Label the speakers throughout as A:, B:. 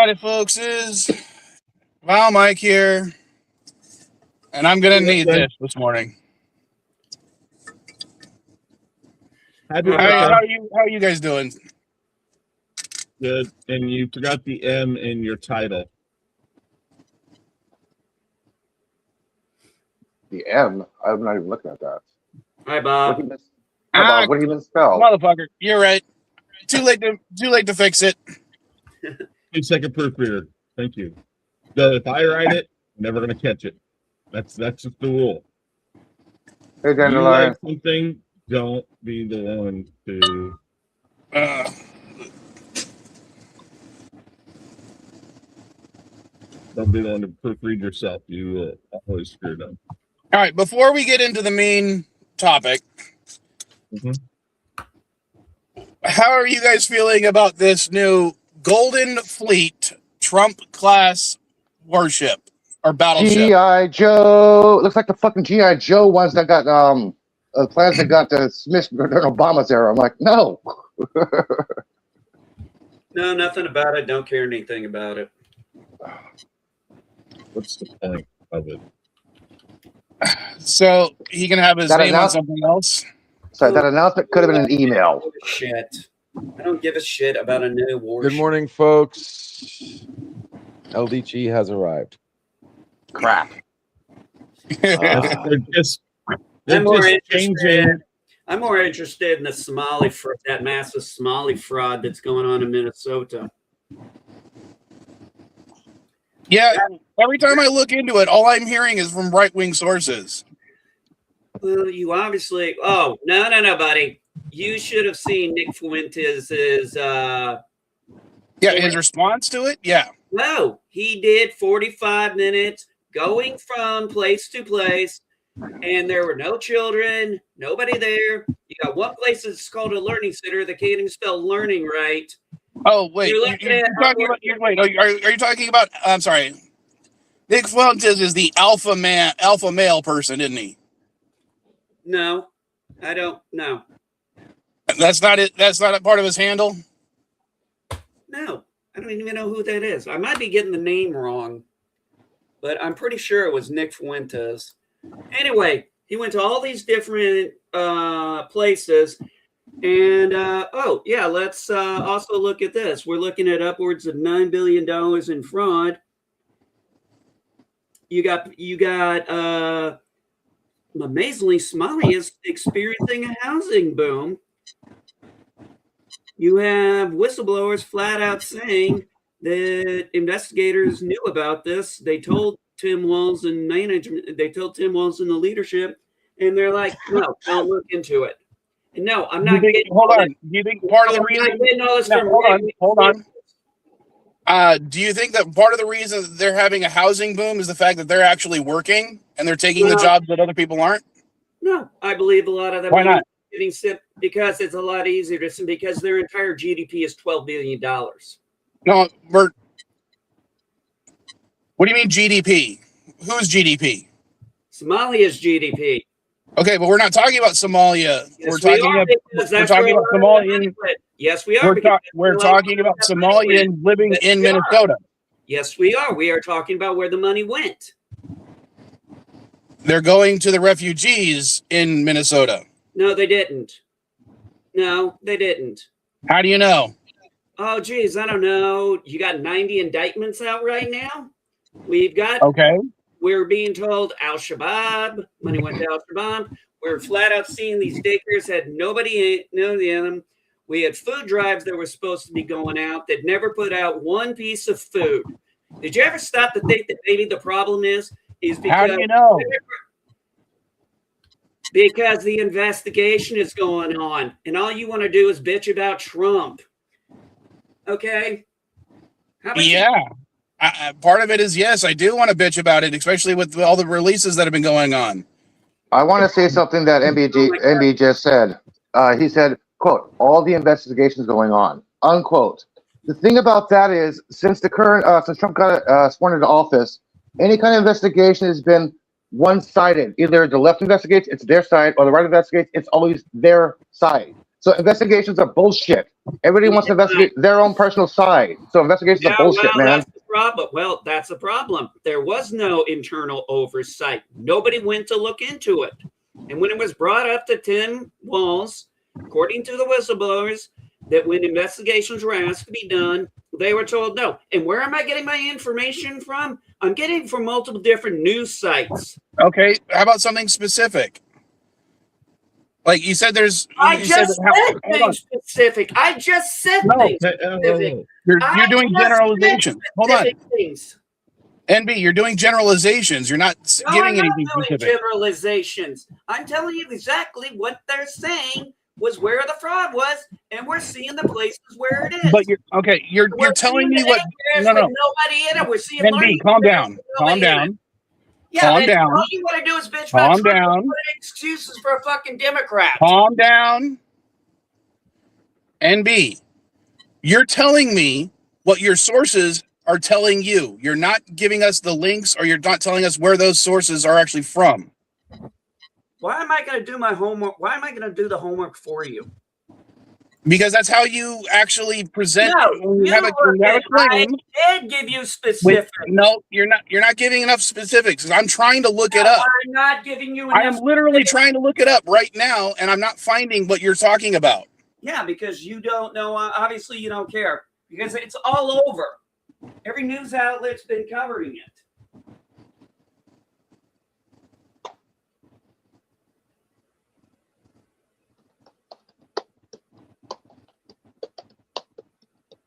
A: Howdy, folks. Is Val Mike here, and I'm gonna need this morning. How are you guys doing?
B: Good. And you forgot the M in your title.
C: The M? I'm not even looking at that.
D: Hi, Bob.
C: What did he misspell?
A: Motherfucker, you're right. Too late to fix it.
B: 2-second proofreader. Thank you. So if I write it, I'm never gonna catch it. That's just the rule.
C: Hey,
B: You
C: Dandelion.
B: like something, don't be the one to. Don't be the one to proofread yourself. You will always screw it up.
A: All right, before we get into the main topic, how are you guys feeling about this new Golden Fleet Trump-class warship or battleship?
C: G.I. Joe. It looks like the fucking G.I. Joe ones that got plans that got dismissed during Obama's era. I'm like, no.
D: No, nothing about it. Don't care anything about it.
B: What's the point of it?
A: So he can have his name on something else?
C: Sorry, that announcement could have been an email.
D: Shit. I don't give a shit about a new warship.
E: Good morning, folks. LDG has arrived.
C: Crap.
B: They're just
D: I'm more
B: changing.
D: interested in the Somali fraud, that massive Somali fraud that's going on in Minnesota.
A: Yeah, every time I look into it, all I'm hearing is from right-wing sources.
D: Well, you obviously... Oh, no, buddy. You should have seen Nick Fuentes'
A: his response to it? Yeah.
D: No, he did 45 minutes going from place to place, and there were no children, nobody there. You got one place that's called a learning center that can't even spell learning right.
A: Oh, wait. Are you talking about... I'm sorry. Nick Fuentes is the alpha male person, isn't he?
D: No, I don't know.
A: That's not it. That's not a part of his handle?
D: No, I don't even know who that is. I might be getting the name wrong, but I'm pretty sure it was Nick Fuentes. Anyway, he went to all these different places. And, let's also look at this. We're looking at upwards of $9 billion in fraud. You got amazingly, Somalia is experiencing a housing boom. You have whistleblowers flat out saying that investigators knew about this. They told Tim Walz and management, they told Tim Walz and the leadership, and they're like, no, don't look into it. And no, I'm not getting...
A: Hold on. Do you think part of the reason... Hold on. Do you think that part of the reason that they're having a housing boom is the fact that they're actually working and they're taking the jobs that other people aren't?
D: No, I believe a lot of them...
A: Why not?
D: Getting sick because it's a lot easier to... Because their entire GDP is $12 billion.
A: No, what do you mean GDP? Who's GDP?
D: Somalia's GDP.
A: Okay, but we're not talking about Somalia.
D: Yes,
A: we're talking about Somalian.
D: Yes, we are.
A: We're talking about Somalians living in Minnesota.
D: Yes, we are. We are talking about where the money went.
A: They're going to the refugees in Minnesota.
D: No, they didn't. No, they didn't.
A: How do you know?
D: Oh, geez, I don't know. You got 90 indictments out right now. We've got...
A: Okay.
D: We're being told Al-Shabaab, money went to Al-Shabaab. We're flat out seeing these daycares had nobody in them. We had food drives that were supposed to be going out that never put out one piece of food. Did you ever stop to think that maybe the problem is because...
A: How do you know?
D: Because the investigation is going on, and all you want to do is bitch about Trump. Okay?
A: Part of it is, yes, I do want to bitch about it, especially with all the releases that have been going on.
C: I want to say something that MB just said. He said, quote, all the investigations going on, unquote. The thing about that is, since Trump got sworn into office, any kind of investigation has been one-sided. Either the left investigates, it's their side, or the right investigates, it's always their side. So investigations are bullshit. Everybody wants to investigate their own personal side. So investigations are bullshit, man.
D: That's the problem. Well, that's the problem. There was no internal oversight. Nobody went to look into it. And when it was brought up to Tim Walz, according to the whistleblowers, that when investigations were asked to be done, they were told no. And where am I getting my information from? I'm getting it from multiple different news sites.
A: Okay, how about something specific? Like you said,
D: I just said things specific. I just said things specific.
A: You're doing generalizations. Hold on.
D: Things.
A: NB, you're doing generalizations. You're not giving anything specific.
D: Generalizations. I'm telling you exactly what they're saying was where the fraud was, and we're seeing the places where it is.
A: But you're telling me what? No.
D: Nobody in it. We're seeing.
A: NB, calm down. Calm down.
D: Yeah,
A: calm down.
D: All you want to do is bitch
A: calm
D: about
A: down.
D: Excuses for a fucking Democrat.
A: Calm down. NB, you're telling me what your sources are telling you. You're not giving us the links, or you're not telling us where those sources are actually from.
D: Why am I going to do my homework? Why am I going to do the homework for you?
A: Because that's how you actually present.
D: No,
A: when you have a claim.
D: I did give you specifics.
A: No, you're not. You're not giving enough specifics. I'm trying to look it up.
D: I'm not giving you enough.
A: I am literally trying to look it up right now, and I'm not finding what you're talking about.
D: Yeah, because you don't know. Obviously, you don't care because it's all over. Every news outlet's been covering it.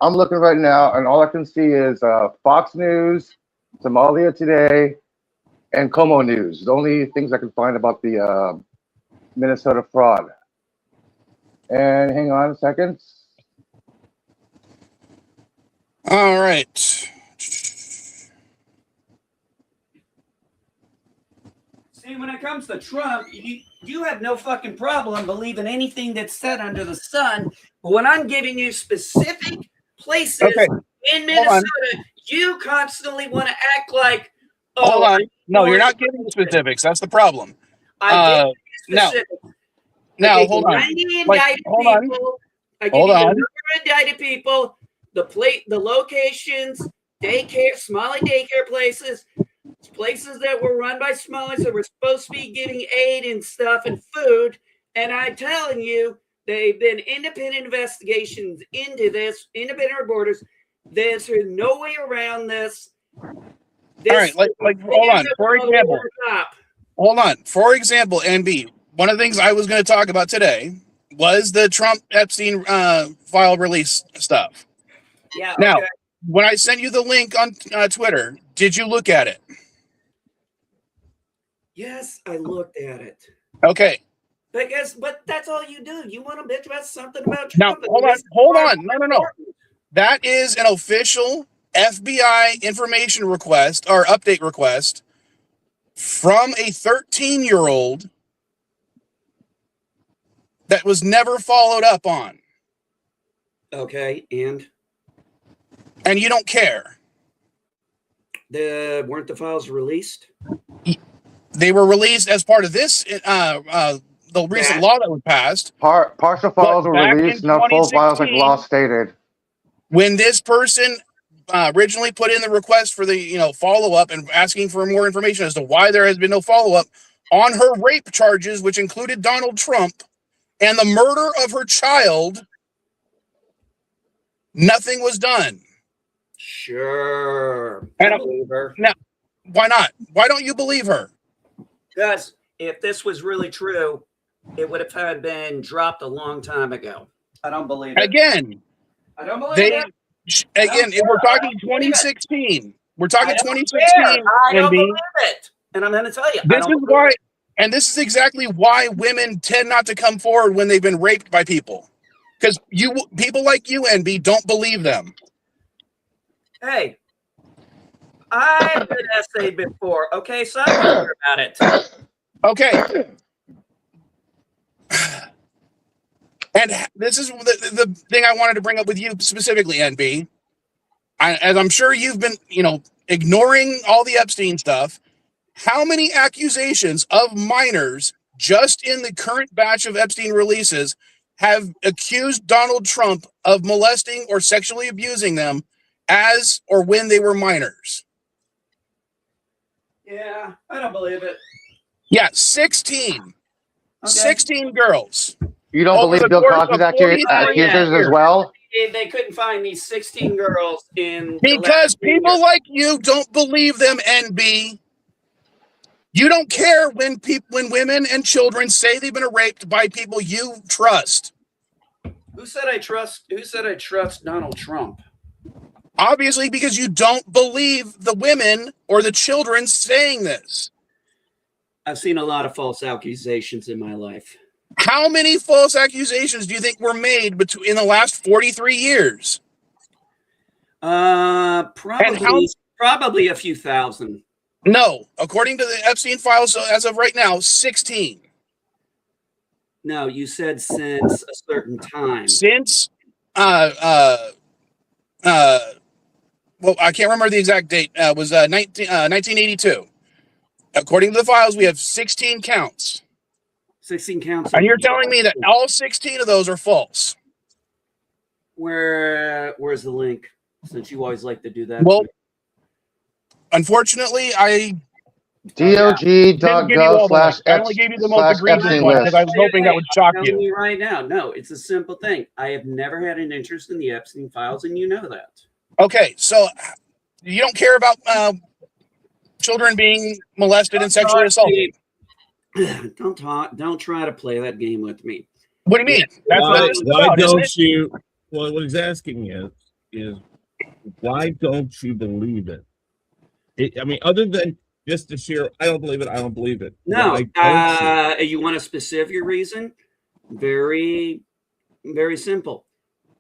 C: I'm looking right now, and all I can see is Fox News, Somalia Today, and Como News. The only things I can find about the Minnesota fraud. And hang on a second.
A: All right.
D: See, when it comes to Trump, you have no fucking problem believing anything that's said under the sun. But when I'm giving you specific places in Minnesota, you constantly want to act like, oh,
A: hold on. No, you're not giving specifics. That's the problem.
D: I give you specifics.
A: Now, hold on.
D: 90 indicted people. I give you the number of indicted people, the locations, daycare, Somali daycare places that were run by Somalis that were supposed to be giving aid and stuff and food. And I'm telling you, they've been independent investigations into this, independent reporters. There's no way around this.
A: All right, hold on. For example, NB, one of the things I was going to talk about today was the Trump Epstein file release stuff.
D: Yeah.
A: Now, when I sent you the link on Twitter, did you look at it?
D: Yes, I looked at it.
A: Okay.
D: But that's all you do. You want to bitch about something about
A: Trump. Now, hold on. No. That is an official FBI information request or update request from a 13-year-old that was never followed up on.
D: Okay, and
A: you don't care.
D: Weren't the files released?
A: They were released as part of this the recent law that was passed.
C: Partial files were released, not full files like law stated.
A: When this person originally put in the request for the follow-up and asking for more information as to why there has been no follow-up on her rape charges, which included Donald Trump, and the murder of her child, nothing was done.
D: Sure. I believe her.
A: Now, why not? Why don't you believe her?
D: Because if this was really true, it would have been dropped a long time ago. I don't believe it.
A: Again.
D: I don't believe it.
A: Again, if we're talking 2016. We're talking 2016.
D: I don't believe it. And I'm going to tell you.
A: This is why, and this is exactly why women tend not to come forward when they've been raped by people. Because people like you, NB, don't believe them.
D: Hey, I've been essayed before. Okay, so I don't care about it.
A: Okay. And this is the thing I wanted to bring up with you specifically, NB. As I'm sure you've been, ignoring all the Epstein stuff. How many accusations of minors just in the current batch of Epstein releases have accused Donald Trump of molesting or sexually abusing them as or when they were minors.
D: Yeah, I don't believe it.
A: Yeah, 16.
D: Okay.
A: 16 girls.
C: You don't
A: Over
C: believe
A: the
C: Bill
A: course
C: Cosby's
A: of 43
C: accusations
A: years.
C: as well?
D: They couldn't find these 16 girls in
A: Because people like you don't believe them, NB. You don't care when women and children say they've been raped by people you trust.
D: Who said I trust Donald Trump?
A: Obviously, because you don't believe the women or the children saying this.
D: I've seen a lot of false accusations in my life.
A: How many false accusations do you think were made in the last 43 years?
D: Probably a few thousand.
A: No, according to the Epstein files, as of right now, 16.
D: No, you said since a certain time.
A: Since, well, I can't remember the exact date. It was 1982. According to the files, we have 16 counts.
D: 16 counts.
A: And you're telling me that all 16 of those are false?
D: Where's the link? Since you always like to do that.
A: Well, unfortunately, I
C: DOG.gov/Epstein
A: I only gave you the most egregious one because I was hoping that would shock
D: I'm
A: you.
D: telling you right now. No, it's a simple thing. I have never had an interest in the Epstein files, and you know that.
A: Okay, so you don't care about children being molested and sexually assaulted?
D: Don't try to play that game with me.
A: What do you mean? That's what this is
B: Why
A: about, isn't
B: don't
A: it?
B: you? Well, what he's asking is why don't you believe it? I mean, other than just to share, I don't believe it. I don't believe it.
D: No,
B: Why don't
D: you want a specific reason? Very, very simple.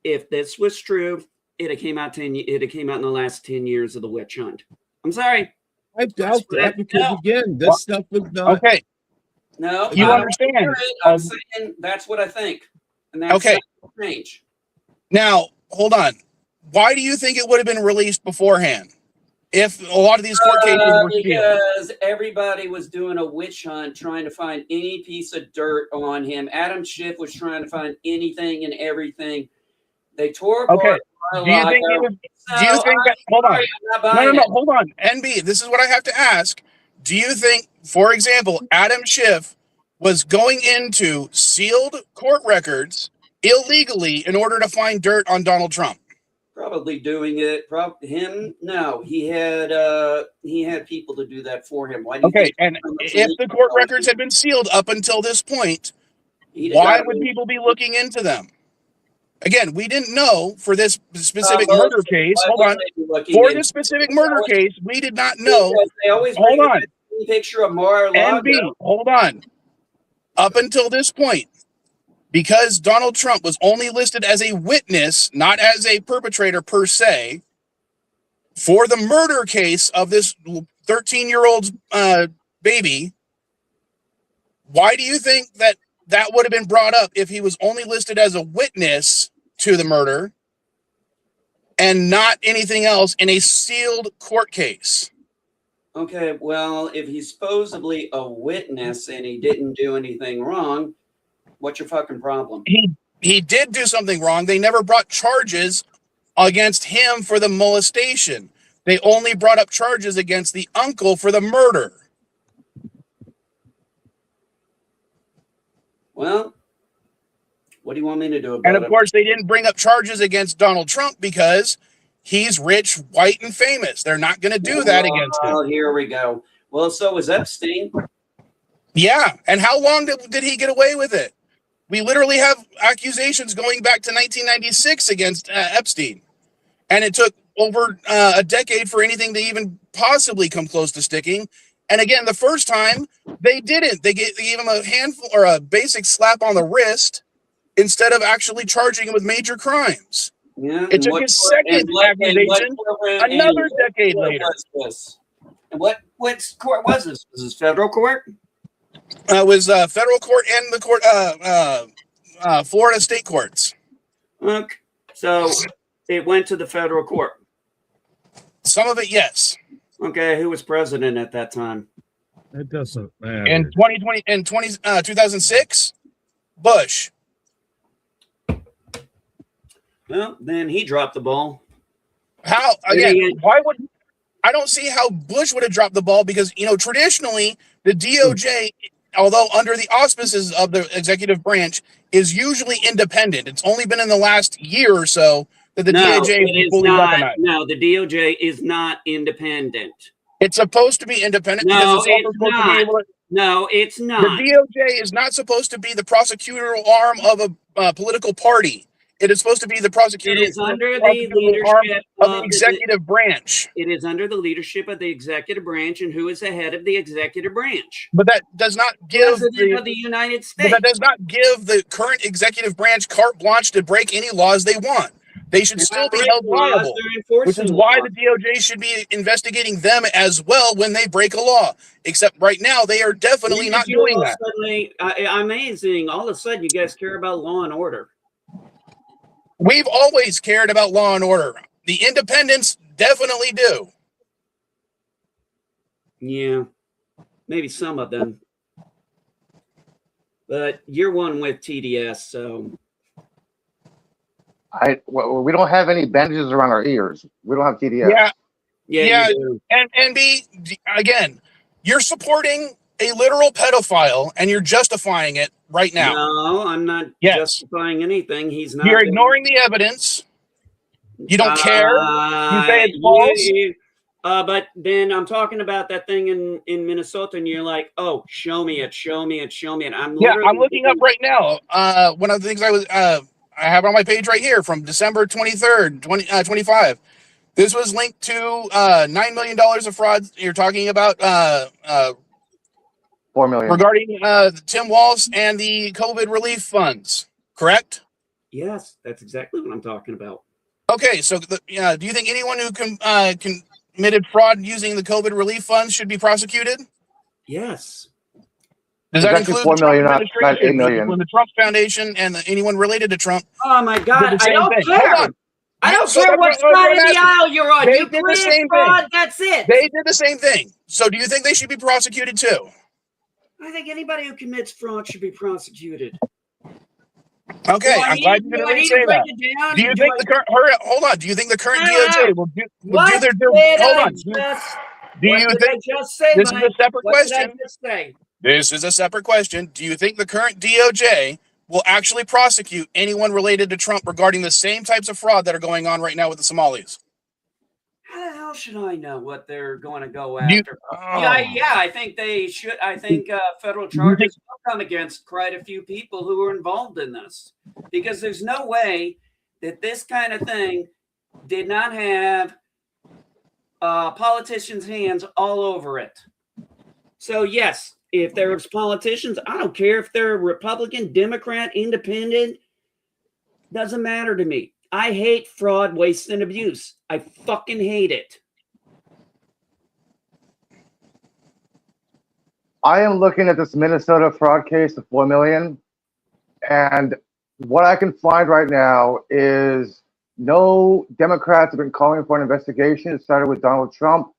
D: If this was true, it came out in the last 10 years of the witch hunt. I'm sorry.
B: I doubt that because again, this stuff was not
A: okay.
D: No,
A: you understand?
D: I'm saying that's what I think, and that's
A: okay.
D: Strange.
A: Now, hold on. Why do you think it would have been released beforehand? If a lot of these court cases were sealed?
D: Because everybody was doing a witch hunt trying to find any piece of dirt on him. Adam Schiff was trying to find anything and everything. They tore apart.
A: Do you think that? Hold on. No. Hold on. NB, this is what I have to ask. Do you think, for example, Adam Schiff was going into sealed court records illegally in order to find dirt on Donald Trump?
D: Probably doing it. Him? No, he had people to do that for him. Why?
A: Okay, and if the court records had been sealed up until this point, why would people be looking into them? Again, we didn't know for this specific murder case. Hold on. For this specific murder case, we did not know.
D: They always
A: hold on.
D: Picture of Mar-a-Lago.
A: NB, hold on. Up until this point, because Donald Trump was only listed as a witness, not as a perpetrator per se, for the murder case of this 13-year-old baby, why do you think that would have been brought up if he was only listed as a witness to the murder and not anything else in a sealed court case?
D: Okay, well, if he's supposedly a witness and he didn't do anything wrong, what's your fucking problem?
A: He did do something wrong. They never brought charges against him for the molestation. They only brought up charges against the uncle for the murder.
D: Well, what do you want me to do about it?
A: And of course, they didn't bring up charges against Donald Trump because he's rich, white, and famous. They're not going to do that against him.
D: Oh, here we go. Well, so was Epstein.
A: Yeah. And how long did he get away with it? We literally have accusations going back to 1996 against Epstein. And it took over a decade for anything to even possibly come close to sticking. And again, the first time they didn't. They gave him a handful or a basic slap on the wrist instead of actually charging him with major crimes.
D: Yeah,
A: it took his second accusation another decade later.
D: And what court was this? Was this federal court?
A: It was federal court and the court, Florida state courts.
D: Okay, so it went to the federal court.
A: Some of it, yes.
D: Okay, who was president at that time?
B: It doesn't matter.
A: In 2006, Bush.
D: Well, then he dropped the ball.
A: How again? Why would I don't see how Bush would have dropped the ball because traditionally the DOJ, although under the auspices of the executive branch, is usually independent. It's only been in the last year or so that the DOJ is fully weaponized.
D: No, the DOJ is not independent.
A: It's supposed to be independent because it's also supposed to be able to.
D: No, it's not.
A: The DOJ is not supposed to be the prosecutorial arm of a political party. It is supposed to be the prosecutorial
D: It is under the leadership
A: of the executive branch.
D: It is under the leadership of the executive branch, and who is the head of the executive branch?
A: But that does not give
D: of the United States.
A: But that does not give the current executive branch carte blanche to break any laws they want. They should still be held liable, which is why the DOJ should be investigating them as well when they break a law. Except right now, they are definitely not doing that.
D: Suddenly, amazing. All of a sudden, you guys care about law and order.
A: We've always cared about law and order. The independents definitely do.
D: Yeah, maybe some of them. But you're one with TDS, so...
C: we don't have any bandages around our ears. We don't have TDS.
D: Yeah.
A: And B, again, you're supporting a literal pedophile and you're justifying it right now.
D: No, I'm not justifying anything. He's not.
A: You're ignoring the evidence. You don't care. You say it's false.
D: But then I'm talking about that thing in Minnesota, and you're like, "Oh, show me it, show me it, show me it." I'm
A: looking up right now. One of the things I have on my page right here from December 23rd, 2025. This was linked to $9 million of fraud. You're talking about
C: $4 million
A: regarding Tim Walz and the COVID relief funds, correct?
D: Yes, that's exactly what I'm talking about.
A: Okay, so do you think anyone who committed fraud using the COVID relief funds should be prosecuted?
D: Yes.
A: Does that include
C: $4 million, not $8 million?
A: When the Trump Foundation and anyone related to Trump?
D: Oh my God! I don't care. I don't care what side of the aisle you're on. You did the same fraud. That's it.
A: They did the same thing. So, do you think they should be prosecuted too?
D: I think anybody who commits fraud should be prosecuted.
A: Okay, I'm glad you didn't say that. Do you think the current? Hold on. Do you think the current DOJ will do their? Hold on. Do you think this is a separate question? This is a separate question. Do you think the current DOJ will actually prosecute anyone related to Trump regarding the same types of fraud that are going on right now with the Somalis?
D: How the hell should I know what they're going to go after? I think they should. I think federal charges will come against quite a few people who were involved in this, because there's no way that this kind of thing did not have politicians' hands all over it. So yes, if there's politicians, I don't care if they're Republican, Democrat, Independent, doesn't matter to me. I hate fraud, waste, and abuse. I fucking hate it.
C: I am looking at this Minnesota fraud case of $4 million, and what I can find right now is no Democrats have been calling for an investigation. It started with Donald Trump,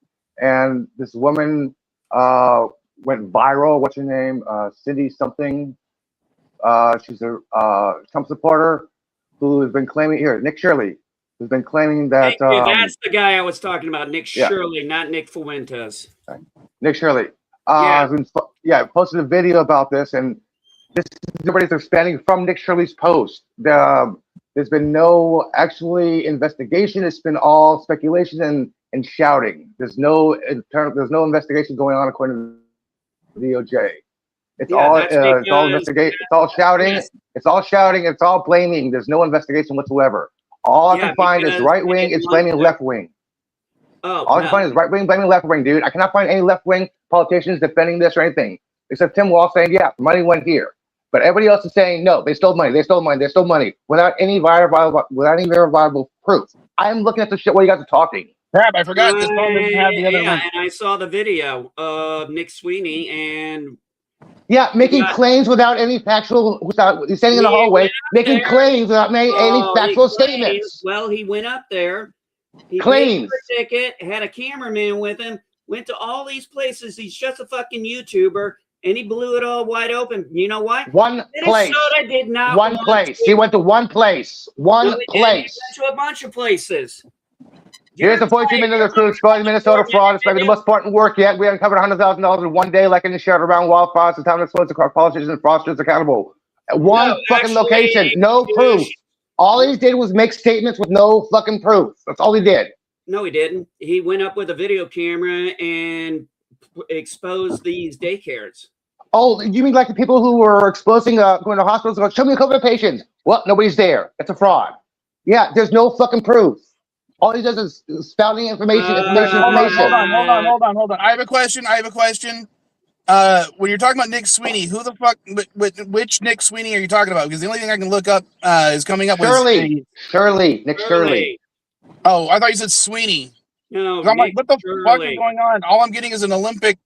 C: and this woman went viral. What's her name? Cindy something. She's a Trump supporter who has been claiming Nick Shirley has been claiming that
D: that's the guy I was talking about, Nick Shirley, not Nick Fuentes.
C: Nick Shirley. Posted a video about this, and this is everybody's expanding from Nick Shirley's post. There's been no actually investigation. It's been all speculation and shouting. There's no investigation going on according to the DOJ. It's all investigation. It's all shouting. Yes. It's all shouting. It's all blaming. There's no investigation whatsoever. All I can find is right wing. It's blaming left wing. All I can find is right wing blaming left wing, dude. I cannot find any left wing politicians defending this or anything, except Tim Walz saying, "Yeah, money went here," but everybody else is saying, "No, they stole money. They stole money. They stole money," without any verifiable proof. I'm looking at the shit while you guys are talking.
A: Crap! I forgot this phone didn't have the other one.
D: And I saw the video of Nick Sweeney and.
C: Yeah, making claims without any factual, he's standing in the hallway, making claims without any factual statements.
D: Well, he went up there, he
C: claims
D: paid for a ticket, had a cameraman with him, went to all these places. He's just a fucking YouTuber, and he blew it all wide open. You know what?
C: One place.
D: Minnesota did not
C: One
D: want
C: place.
D: to-
C: He went to one place. One
D: No, he didn't.
C: place.
D: He went to a bunch of places.
C: Here's the 43 minute recruit spelling Minnesota fraud. It's maybe the most important work yet. We uncovered $100,000 in one day, like in the shared around wildfires. The town explodes across politicians and fraudsters accountable. One fucking location, no proof. All he did was make statements with no fucking proof. That's all he did.
D: No, he didn't. He went up with a video camera and exposed these daycares.
C: Oh, you mean like the people who were exposing, going to hospitals, going, show me the COVID patients. Well, nobody's there. It's a fraud. Yeah, there's no fucking proof. All he does is spouting information.
A: Hold on. I have a question. When you're talking about Nick Sweeney, who the fuck, which Nick Sweeney are you talking about? Because the only thing I can look up is coming up with
C: Nick Shirley.
A: Oh, I thought you said Sweeney.
D: No,
A: I'm like, what the fuck is
D: Shirley.
A: going on? All I'm getting is an Olympic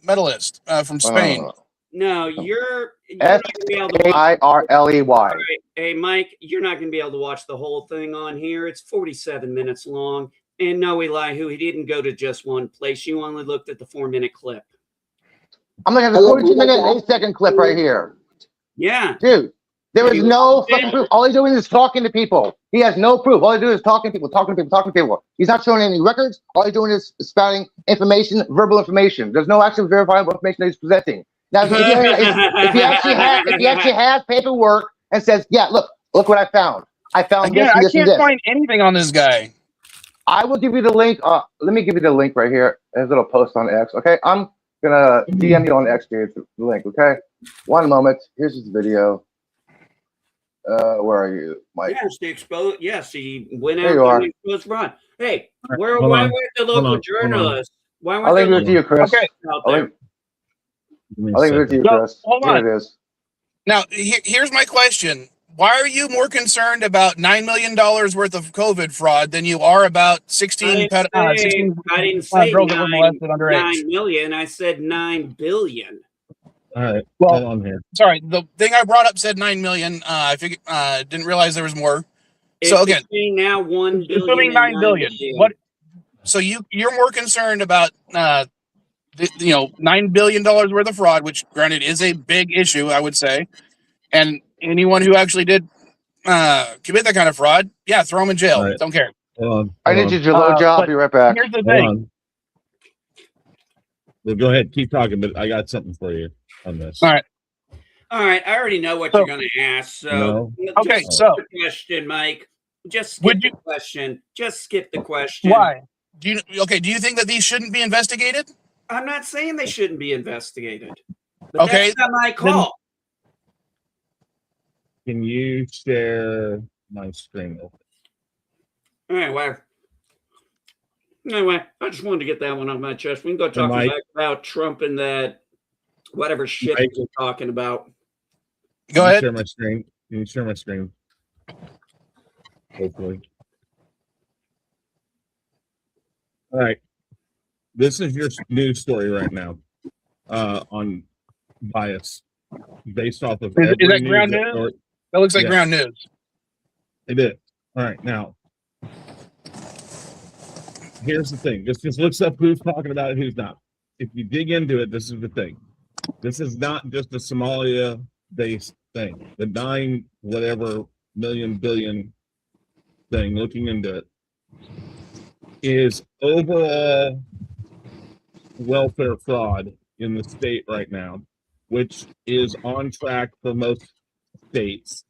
A: medalist from Spain.
D: No, you're not gonna be able to watch.
C: Shirley.
D: Right. Hey, Mike, you're not going to be able to watch the whole thing on here. It's 47 minutes long. And no, Elihu, he didn't go to just one place. You only looked at the 4-minute clip.
C: I'm looking at the 42-minute, 8-second clip right here.
D: Yeah.
C: Dude, there is no fucking proof. All he's doing is talking to people. He has no proof. All he's doing is talking to people. He's not showing any records. All he's doing is spouting information, verbal information. There's no actual verifiable information that he's possessing. Now, if he actually has paperwork and says, yeah, look what I found. I found this and this and this.
A: I can't find anything on this guy.
C: I will give you the link. Let me give you the link right here. There's a little post on X. Okay, I'm gonna DM you on X, dude, the link. Okay, one moment. Here's his video. Where are you, Mike?
D: Yes, yes, he went
C: There you
D: out
C: are.
D: and exposed fraud. Hey, why
B: Hold on.
D: weren't the local journalists? Why
C: I'll
D: weren't
C: link it to you, Chris.
A: Okay.
D: out
C: I'll
D: there?
C: link it to you, Chris.
A: Hold
C: Here
A: on.
C: it is.
A: Now, here's my question. Why are you more concerned about $9 million worth of COVID fraud than you are about 16
D: I didn't say
A: girls that were molested underage?
D: 9 million. I said 9 billion.
B: All right.
A: Well,
B: Hold on here.
A: sorry, the thing I brought up said 9 million. I figured, didn't realize there was more. So again,
D: it's now 1 billion.
A: assuming 9 billion. What? So you're more concerned about $9 billion worth of fraud, which granted is a big issue, I would say, and anyone who actually did commit that kind of fraud, yeah, throw them in jail.
B: Right.
A: Don't care.
B: Hold
C: I need you to load job. I'll be right back.
A: Here's the
B: Hold
A: thing.
B: on. Well, go ahead, keep talking, but I got something for you on this.
A: All right.
D: All right, I already know what you're going to ask. So,
A: Okay,
D: just
A: so
D: skip the question, Mike. Just skip the question. Just skip the question.
A: Why? Do you think that these shouldn't be investigated?
D: I'm not saying they shouldn't be investigated. But
A: Okay,
D: that's not my call.
B: Can you share my screen?
D: Anyway, I just wanted to get that one off my chest. We can go talk
B: Mike,
D: about Trump and that whatever shit
B: Mike,
D: we're talking about.
A: Go ahead.
B: Share my screen. Can you share my screen? Hopefully. All right. This is your news story right now on bias based off of.
A: Is that
B: every
A: ground
B: news
A: news? That looks like
B: Yeah.
A: ground news.
B: It is. All right. Now, here's the thing. This just looks up who's talking about it, who's not. If you dig into it, this is the thing. This is not just a Somalia-based thing. The 9 whatever million billion thing, looking into it, is overall welfare fraud in the state right now, which is on track for most states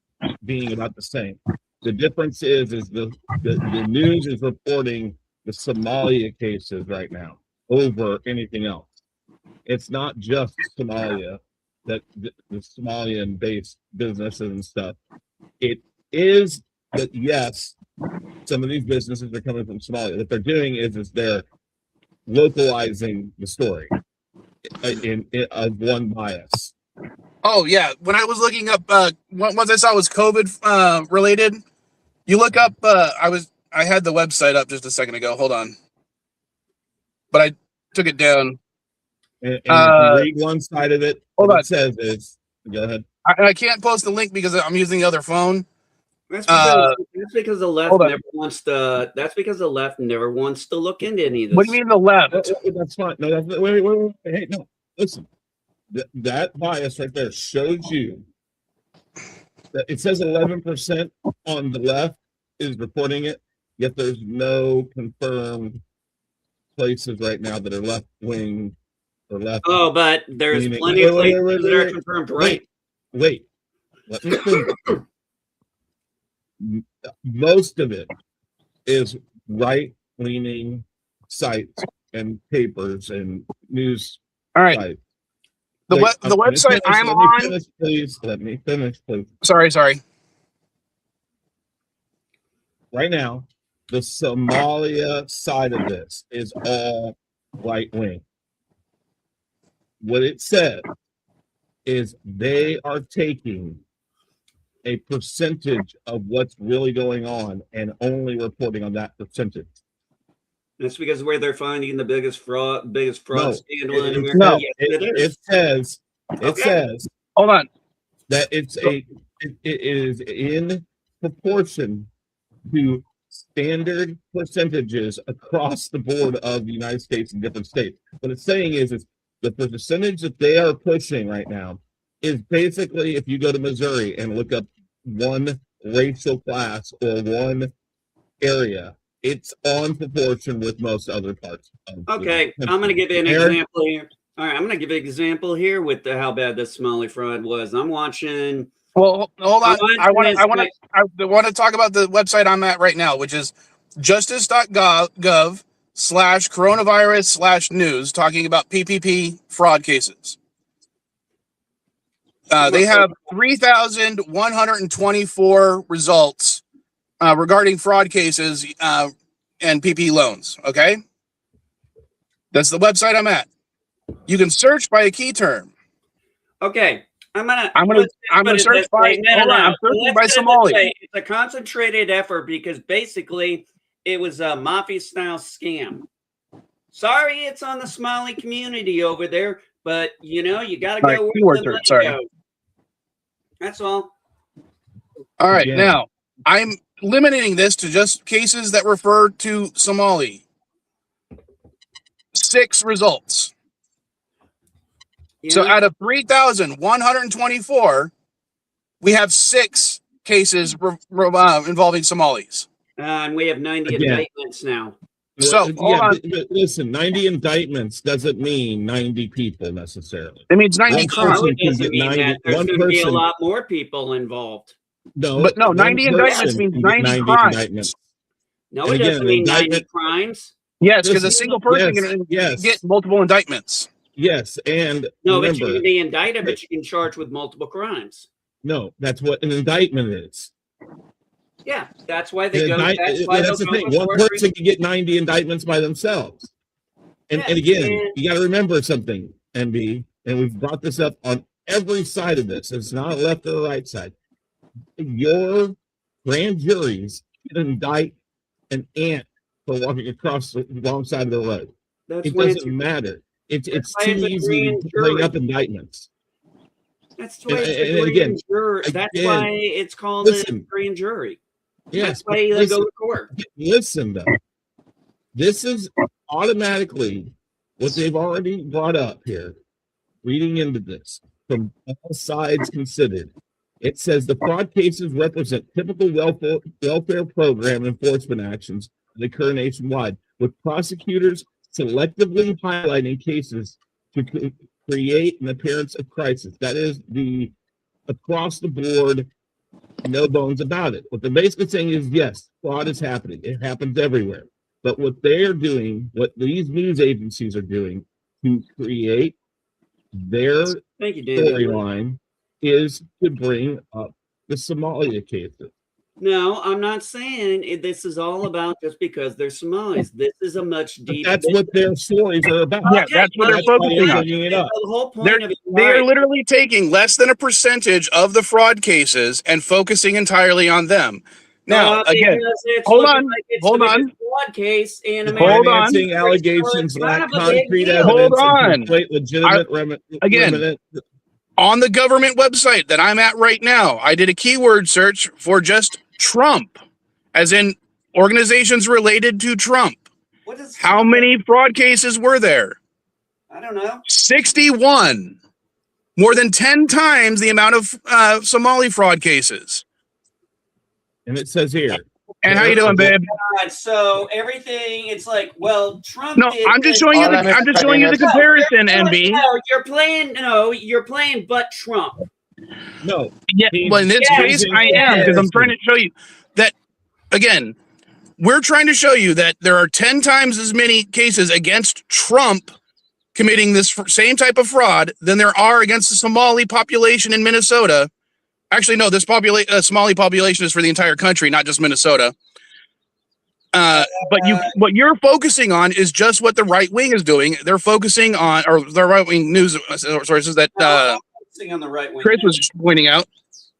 B: being about the same. The difference is the news is reporting the Somalia cases right now over anything else. It's not just Somalia, that the Somalian-based businesses and stuff. It is that, yes, some of these businesses are coming from Somalia. What they're doing is they're localizing the story in one bias.
A: Oh yeah, when I was looking up, once I saw it was COVID related, you look up. I had the website up just a second ago. Hold on, but I took it down.
B: And if you read one side of it,
A: Hold
B: what
A: on.
B: it says is, go ahead.
A: I can't post the link because I'm using the other phone.
D: That's because the left never wants to. That's because the left never wants to look into any of this.
A: What do you mean the left?
B: That's fine. No, wait. Hey, no, listen. That bias right there shows you that it says 11% on the left is reporting it, yet there's no confirmed places right now that are left wing or left.
D: Oh, but there's
B: leaning.
D: plenty of places that are confirmed right.
B: Wait, let me finish. Most of it is right-leaning sites and papers and news
A: All right.
B: sites.
A: The website I'm on.
B: Please let me finish, please.
A: Sorry.
B: Right now, the Somalia side of this is all right-wing. What it said is they are taking a percentage of what's really going on and only reporting on that percentage.
D: That's because where they're finding the biggest fraud scandal in America.
A: No,
B: it says
A: Hold on.
B: that it is in proportion to standard percentages across the board of the United States and different states. What it's saying is the percentage that they are pushing right now is basically, if you go to Missouri and look up one racial class or one area, it's on proportion with most other parts.
D: Okay, I'm going to give you an example here. All right, I'm going to give you an example here with how bad the Somali fraud was. I'm watching.
A: Well, hold on. I want to talk about the website I'm at right now, which is justice.gov/coronavirus/news, talking about PPP fraud cases. They have 3,124 results regarding fraud cases and PP loans. Okay, that's the website I'm at. You can search by a key term.
D: Okay, I'm gonna
A: search by. I'm searching by Somali.
D: It's a concentrated effort because basically it was a mafia style scam. Sorry, it's on the Somali community over there, but you got to go where the money goes. That's all.
A: All right, now I'm limiting this to just cases that refer to Somali. 6 results. So out of 3,124, we have 6 cases involving Somalis.
D: And we have 90 indictments now.
A: So hold on.
B: Listen, 90 indictments doesn't mean 90 people necessarily.
A: It means 90 crimes.
D: It doesn't mean that. There's going to be a lot more people involved.
B: No,
A: but no, 90 indictments means 90 crimes.
B: Indictments.
D: No, it doesn't mean 90 crimes.
A: Yes, because a single person can get multiple indictments.
B: Yes, and
D: no, but you can be indicted, but you can charge with multiple crimes.
B: No, that's what an indictment is.
D: Yeah, that's why they go.
B: That's the thing. One person can get 90 indictments by themselves. And again, you got to remember something, MB, and we've brought this up on every side of this. It's not a left or a right side. Your grand juries can indict an ant for walking across the wrong side of the road. It doesn't matter. It's too easy to bring up indictments.
D: That's why it's That's why it's called a grand jury.
B: Yes,
D: that's why they go to court.
B: Listen, though, this is automatically what they've already brought up here. Reading into this from all sides considered, it says the fraud cases represent typical welfare program enforcement actions that occur nationwide, with prosecutors selectively highlighting cases to create an appearance of crisis. That is the across the board, no bones about it. What they're basically saying is, yes, fraud is happening. It happens everywhere. But what they're doing, what these news agencies are doing to create their storyline is to bring up the Somalia cases.
D: No, I'm not saying this is all about just because they're Somalis. This is a much deeper.
B: That's what their stories are about.
A: Yeah, that's what they're focusing on.
D: The whole point of it.
A: They're literally taking less than a percentage of the fraud cases and focusing entirely on them. Now, again, hold on.
D: Fraud case in America.
B: Hold on. Allegations lack concrete evidence.
A: Hold on.
B: Legitimate
A: again. On the government website that I'm at right now, I did a keyword search for just Trump, as in organizations related to Trump. How many fraud cases were there?
D: I don't know.
A: 61. More than 10 times the amount of Somali fraud cases.
B: And it says here.
A: And how you doing, babe?
D: God, so everything, it's like, well, Trump.
A: No, I'm just showing you. I'm just showing you the comparison, NB.
D: No, you're playing, but Trump.
B: No.
A: Yeah. Well, in this case, I am, because I'm trying to show you that again. We're trying to show you that there are 10 times as many cases against Trump committing this same type of fraud than there are against the Somali population in Minnesota. Actually, no, this Somali population is for the entire country, not just Minnesota. But what you're focusing on is just what the right wing is doing. They're focusing on, or the right wing news sources that
D: Focusing on the right wing.
A: Chris was pointing out.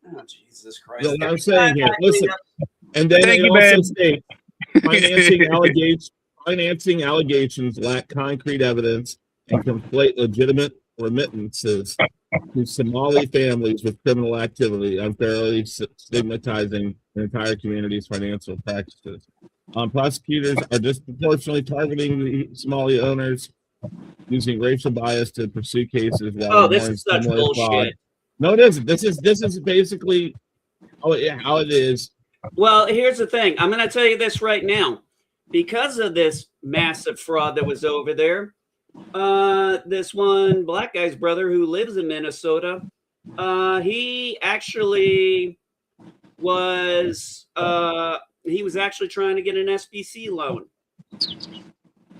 D: Oh, Jesus Christ!
B: No, I'm saying here, listen, and then it also states financing allegations lack concrete evidence and conflate legitimate remittances to Somali families with criminal activity, unfairly stigmatizing the entire community's financial practices. Prosecutors are disproportionately targeting the Somali owners, using racial bias to pursue cases.
D: This is such bullshit.
B: Fraud. No, it isn't. This is basically how it is.
D: Well, here's the thing. I'm going to tell you this right now. Because of this massive fraud that was over there, this one black guy's brother who lives in Minnesota, he actually was actually trying to get an SBC loan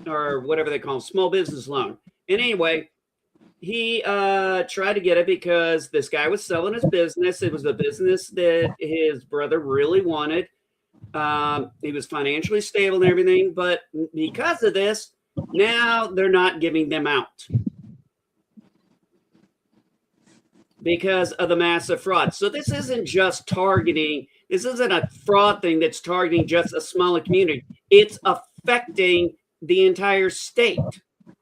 D: or whatever they call them, small business loan. And anyway, he tried to get it because this guy was selling his business. It was a business that his brother really wanted. He was financially stable and everything, but because of this, now they're not giving them out because of the massive fraud. So this isn't just targeting. This isn't a fraud thing that's targeting just a smaller community. It's affecting the entire state.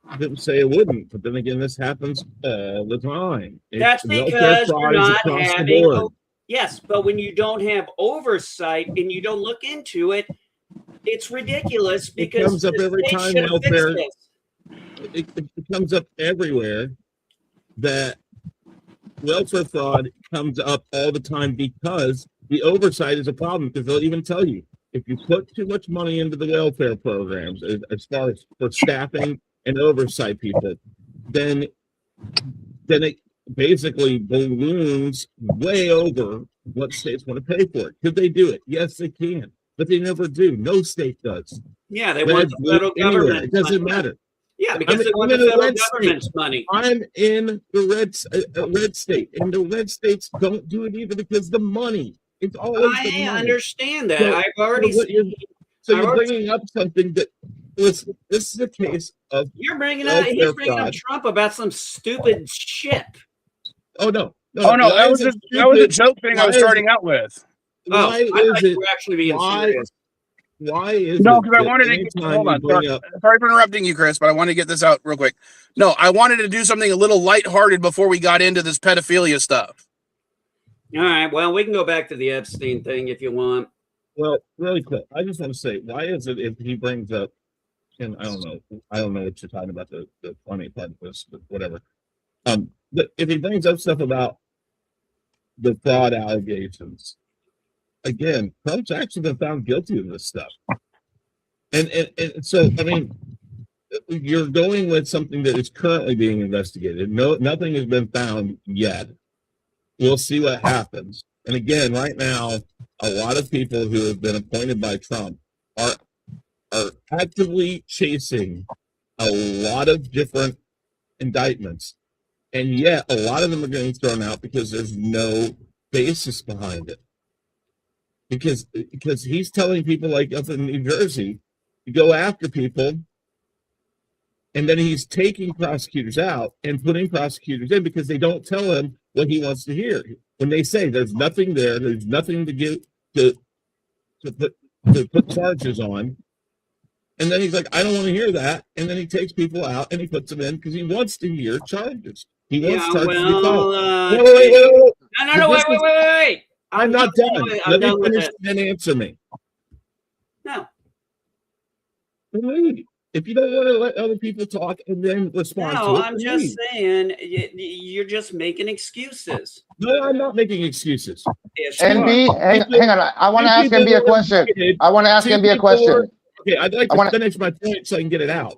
B: I didn't say it wouldn't, but then again, this happens all the time.
D: That's because you're not having. Yes, but when you don't have oversight and you don't look into it, it's ridiculous because
B: it comes up every time welfare. It comes up everywhere that welfare fraud comes up all the time because the oversight is a problem. Because they'll even tell you if you put too much money into the welfare programs, as far as for staffing and oversight people, then it basically balloons way over what states want to pay for it. Could they do it? Yes, they can, but they never do. No state does.
D: Yeah, they want the federal government.
B: It doesn't matter.
D: Yeah, because they want the federal government's money.
B: I'm in the red state, and the red states don't do it either because the money. It's always the money.
D: I understand that. I've already seen.
B: So you're bringing up something that this is a case of
D: you're bringing up. He's bringing up Trump about some stupid shit.
B: Oh no!
A: That was a joke thing I was starting out with.
B: Why is it?
D: Actually being serious.
B: Why is
A: no? Because I wanted to. Hold on. Sorry for interrupting you, Chris, but I wanted to get this out real quick. No, I wanted to do something a little lighthearted before we got into this pedophilia stuff.
D: All right. Well, we can go back to the Epstein thing if you want.
B: Well, really quick, I just want to say, why is it if he brings up, and I don't know what you're talking about the funny part of this, but whatever. But if he brings up stuff about the fraud allegations, again, Trump's actually been found guilty of this stuff. And so, I mean, you're going with something that is currently being investigated. Nothing has been found yet. We'll see what happens. And again, right now, a lot of people who have been appointed by Trump are actively chasing a lot of different indictments. And yet, a lot of them are getting thrown out because there's no basis behind it. Because he's telling people like up in New Jersey to go after people, and then he's taking prosecutors out and putting prosecutors in because they don't tell him what he wants to hear. When they say there's nothing there, there's nothing to give to put charges on, and then he's like, I don't want to hear that, and then he takes people out and he puts them in because he wants to hear charges. He wants charges to be called.
D: Wait.
B: I'm not done. Let me finish and then answer me.
D: No.
B: If if you don't want to let other people talk and then respond to
D: No,
B: it,
D: I'm
B: then
D: just
B: leave.
D: saying you're just making excuses.
B: No, I'm not making excuses.
D: Yes, you are.
C: NB, hang on. I want to ask
B: Two
C: NB a
B: people were
C: question.
B: invited.
C: I want to ask
B: Two
C: NB a
B: people were-
C: question.
B: Okay, I'd like
C: I
B: to
C: want to.
B: finish my point so I can get it out.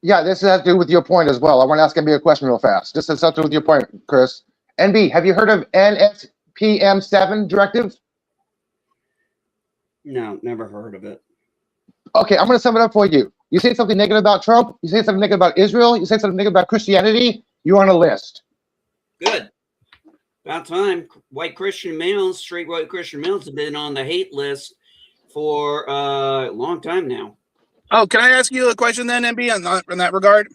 C: Yeah, this has to do with your point as well. I want to ask NB a question real fast. This has something to do with your point, Chris. NB, have you heard of NSPM 7 directive?
D: No, never heard of it.
C: Okay, I'm going to sum it up for you. You say something negative about Trump. You say something negative about Israel. You say something negative about Christianity. You're on a list.
D: Good. About time. White Christian males, straight white Christian males, have been on the hate list for a long time now.
A: Oh, can I ask you a question then, MB, in that regard?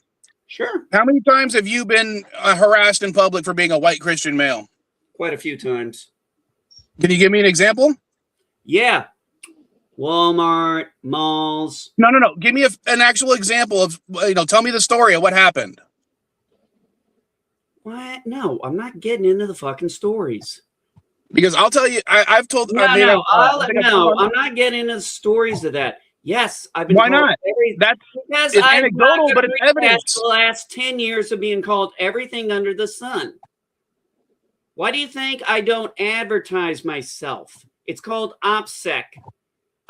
D: Sure.
A: How many times have you been harassed in public for being a white Christian male?
D: Quite a few times.
A: Can you give me an example?
D: Yeah. Walmart, malls.
A: No. Give me an actual example of, tell me the story of what happened.
D: What? No, I'm not getting into the fucking stories.
A: Because I'll tell you, I've told.
D: No, I'm not getting into the stories of that. Yes, I've been.
A: Why not? It's anecdotal, but it's evidence.
D: The last 10 years of being called everything under the sun. Why do you think I don't advertise myself? It's called OPSEC.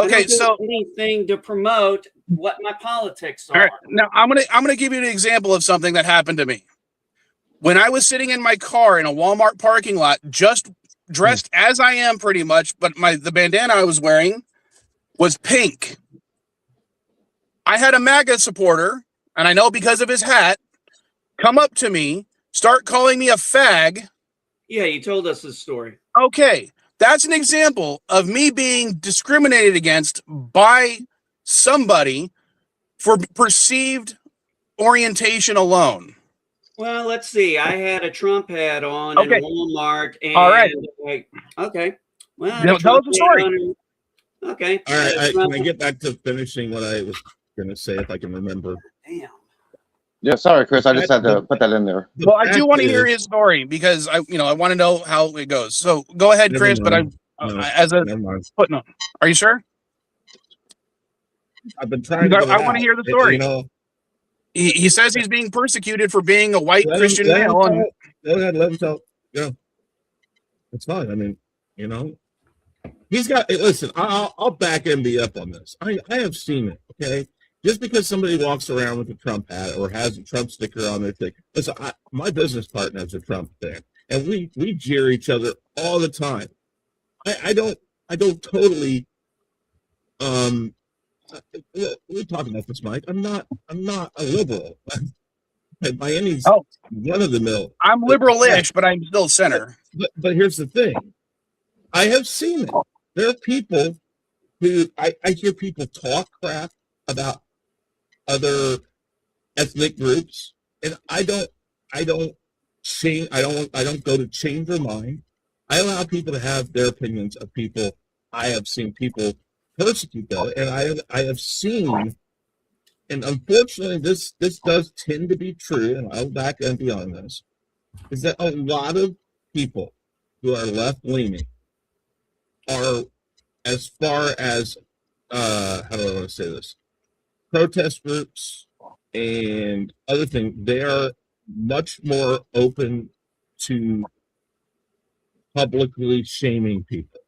A: Okay, so
D: anything to promote what my politics are.
A: All right, now I'm gonna give you an example of something that happened to me. When I was sitting in my car in a Walmart parking lot, just dressed as I am pretty much, but the bandana I was wearing was pink. I had a MAGA supporter, and I know because of his hat, come up to me, start calling me a fag.
D: Yeah, you told us this story.
A: Okay, that's an example of me being discriminated against by somebody for perceived orientation alone.
D: Well, let's see. I had a Trump hat on in a Walmart. And
A: all right.
D: Okay. Well,
A: tell us the story.
D: Okay.
B: All right. Can I get back to finishing what I was going to say if I can remember?
D: Damn.
C: Yeah, sorry, Chris. I just had to put that in there.
A: Well, I do want to hear his story because I want to know how it goes. So go ahead, Chris. But as a footnote, are you sure?
B: I've been trying.
A: I want to hear the story. He says he's being persecuted for being a white Christian male.
B: Go ahead, let him tell. Yeah, it's fine. I mean, he's got. Listen, I'll back MB up on this. I have seen it. Okay, just because somebody walks around with a Trump hat or has a Trump sticker on their thing. Listen, my business partner is a Trump fan, and we jeer each other all the time. I don't totally. We're talking about this, Mike. I'm not a liberal by any one of the mill.
A: I'm liberal-ish, but I'm still center.
B: But here's the thing. I have seen it. There are people who I hear people talk crap about other ethnic groups, and I don't go to change their mind. I allow people to have their opinions of people. I have seen people persecute though, and I have seen, and unfortunately this does tend to be true, and I'll back and beyond this, is that a lot of people who are left leaning are, as far as how do I want to say this, protest groups and other things, they are much more open to publicly shaming people.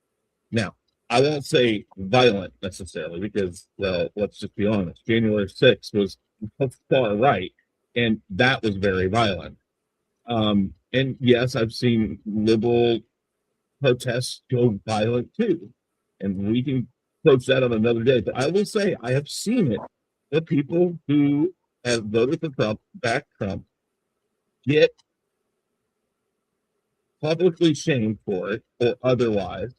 B: Now, I won't say violent necessarily because, well, let's just be honest. January 6th was far right, and that was very violent. And yes, I've seen liberal protests go violent too, and we can approach that on another day. But I will say I have seen it. The people who have voted for Trump, back Trump, get publicly shamed for it or otherwise.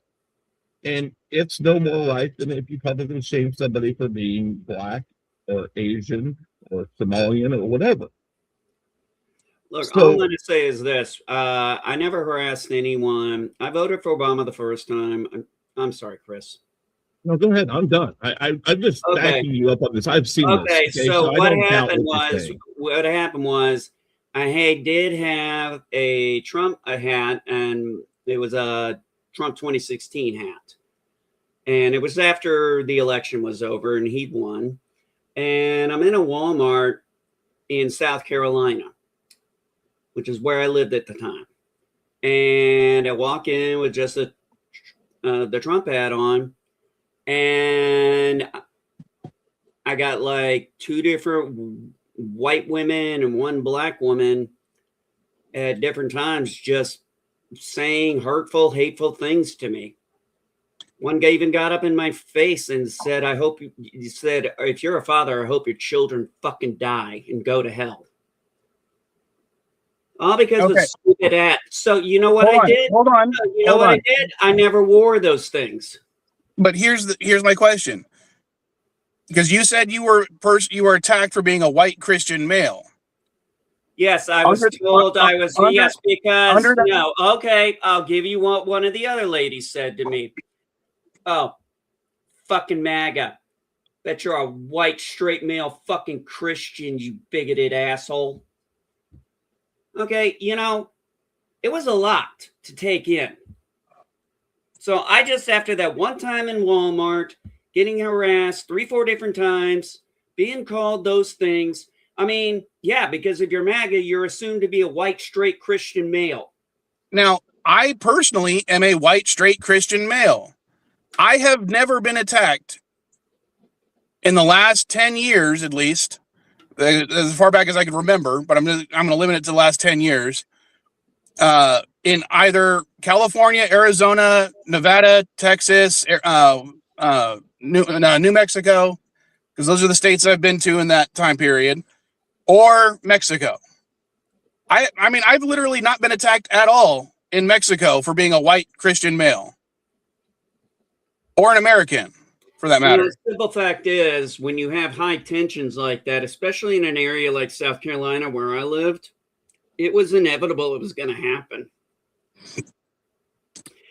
B: And it's no more right than if you publicly shame somebody for being black or Asian or Somalian or whatever.
D: Look, all I'm going to say is this. I never harassed anyone. I voted for Obama the first time. I'm sorry, Chris.
B: No, go ahead. I'm done. I'm just backing you up on this. I've seen this.
D: Okay, so what happened was I did have a Trump hat, and it was a Trump 2016 hat. And it was after the election was over and he'd won. and I'm in a Walmart in South Carolina, which is where I lived at the time. And I walk in with just the Trump hat on, and I got like 2 different white women and 1 black woman at different times just saying hurtful, hateful things to me. One guy even got up in my face and said, I hope you said, if you're a father, I hope your children fucking die and go to hell. All because of a stupid act. So you know what I did?
A: Hold on.
D: You know what I did? I never wore those things.
A: But here's my question. Because you said you were attacked for being a white Christian male.
D: Yes, I was told I was. Yes, because no. Okay, I'll give you what one of the other ladies said to me. Oh, fucking MAGA. Bet you're a white straight male fucking Christian, you bigoted asshole. Okay, you know, it was a lot to take in. So I just, after that one time in Walmart, getting harassed 3-4 different times, being called those things. I mean, yeah, because if you're MAGA, you're assumed to be a white, straight Christian male.
A: Now, I personally am a white, straight Christian male. I have never been attacked in the last 10 years, at least, as far back as I can remember, but I'm going to limit it to the last 10 years, in either California, Arizona, Nevada, Texas, New Mexico, because those are the states I've been to in that time period, or Mexico. I mean, I've literally not been attacked at all in Mexico for being a white Christian male. Or an American, for that matter.
D: The simple fact is, when you have high tensions like that, especially in an area like South Carolina where I lived, it was inevitable it was going to happen.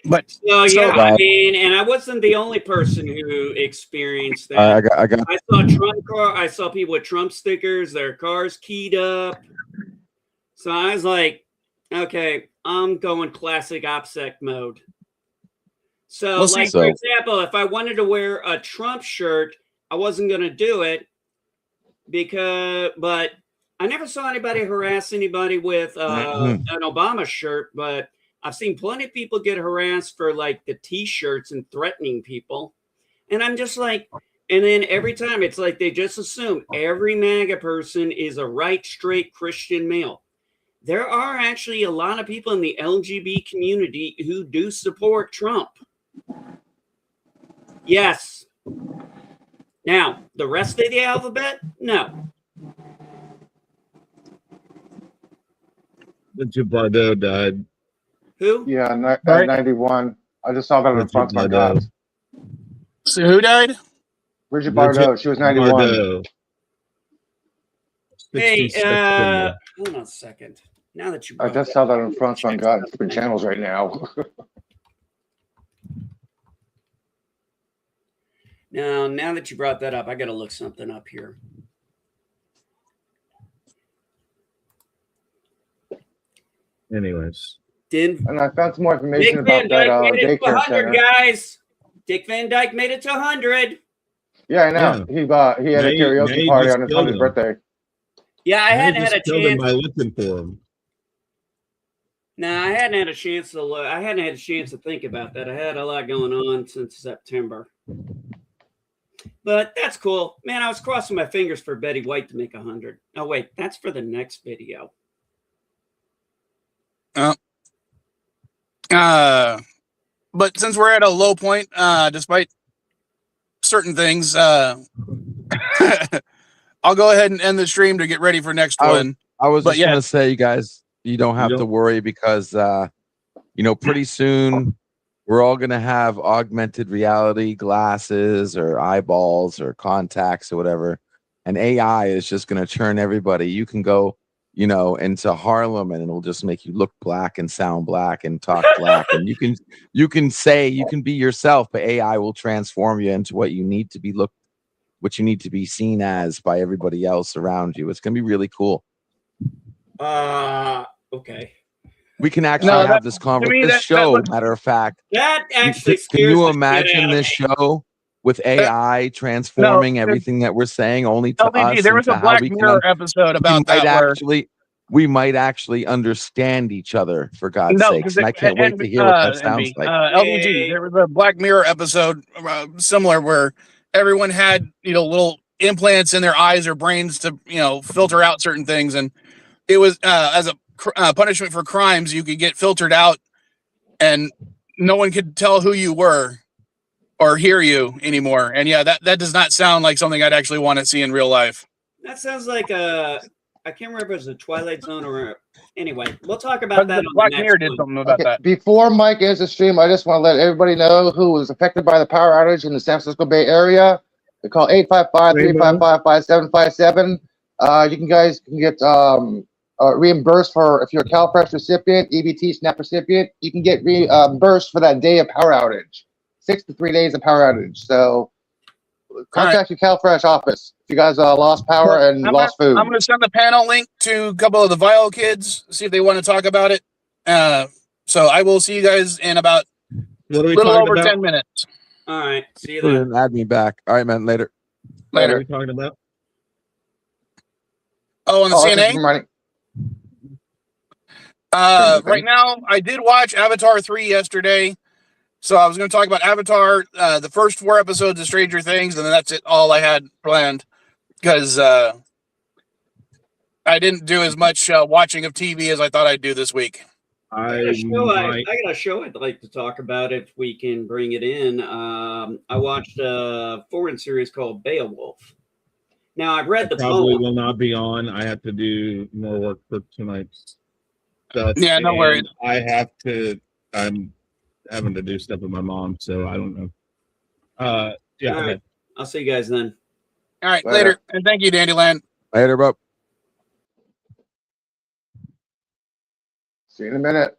A: But
D: I mean, and I wasn't the only person who experienced that. I saw Trump car. I saw people with Trump stickers, their cars keyed up. So I was like, okay, I'm going classic OPSEC mode. So, for example, if I wanted to wear a Trump shirt, I wasn't going to do it but I never saw anybody harass anybody with an Obama shirt, but I've seen plenty of people get harassed for like the T-shirts and threatening people. And I'm just like, and then every time it's like they just assume every MAGA person is a right, straight Christian male. There are actually a lot of people in the LGBT community who do support Trump. Yes. Now, the rest of the alphabet, no.
B: Richard Bardot died.
D: Who?
C: Yeah, 91. I just saw that in front of my guys.
A: So who died?
C: Bridget Bardot. She was 91. Bardot.
D: Hey, hold on a second. Now that you,
C: I just saw that in front of my guys. Different channels right now.
D: Now that you brought that up, I got to look something up here.
B: Anyways.
C: And I found some more information about that daycare center.
D: Guys. Dick Van Dyke made it to 100.
C: Yeah, I know. Yeah. He had a karaoke party on his 100th birthday.
D: Yeah, I hadn't had a chance.
B: By looking for him.
D: No, I hadn't had a chance to look. I hadn't had a chance to think about that. I had a lot going on since September. But that's cool. Man, I was crossing my fingers for Betty White to make 100. Oh, wait, that's for the next video.
A: But since we're at a low point, despite certain things, I'll go ahead and end the stream to get ready for next one.
E: I was just going to say, you guys, you don't have to worry because, pretty soon we're all going to have augmented reality glasses or eyeballs or contacts or whatever. And AI is just going to churn everybody. You can go, into Harlem and it'll just make you look black and sound black and talk black. And you can be yourself, but AI will transform you into what you need to be seen as by everybody else around you. It's going to be really cool.
D: Okay.
E: We can actually have this conversation. Matter of fact,
D: that actually
E: can you imagine this show with AI transforming everything that we're saying only to
A: LDG,
E: us.
A: there was a
E: how
A: Black
E: we can
A: Mirror episode about that where
E: we might actually understand each other, for God's sakes. And I can't wait to hear what that sounds like.
A: LDG, there was a Black Mirror episode similar where everyone had, little implants in their eyes or brains to, filter out certain things. And it was as a punishment for crimes, you could get filtered out and no one could tell who you were or hear you anymore. And yeah, that does not sound like something I'd actually want to see in real life.
D: That sounds like I can't remember if it was a Twilight Zone or anyway. We'll talk about that.
A: Black Mirror did something about that.
C: Before Mike ends the stream, I just want to let everybody know who was affected by the power outage in the San Francisco Bay Area. They call 855-355-5757. You guys can get reimbursed for, if you're a CalFresh recipient, EBT SNAP recipient, you can get reimbursed for that day of power outage. 6 to 3 days of power outage. So contact your CalFresh office if you guys lost power and lost food.
A: I'm going to send the panel link to a couple of the Vile kids, see if they want to talk about it. So I will see you guys in about a little over 10 minutes.
D: All right. See you then.
E: Add me back. All right, man. Later.
B: What are we talking about?
A: Oh, on the CNA? Right now, I did watch Avatar 3 yesterday. So I was going to talk about Avatar, the first 4 episodes of Stranger Things, and then that's all I had planned. Because I didn't do as much watching of TV as I thought I'd do this week.
D: I got a show I'd like to talk about if we can bring it in. I watched a foreign series called Beowulf. Now I've read the
B: probably will not be on. I have to do more work for tonight's stuff.
A: Yeah, no worries.
B: I'm having to do stuff with my mom, so I don't know. Yeah.
D: All right. I'll see you guys then.
A: All right, later. And thank you, Dandyland.
E: Later, bro.
C: See you in a minute.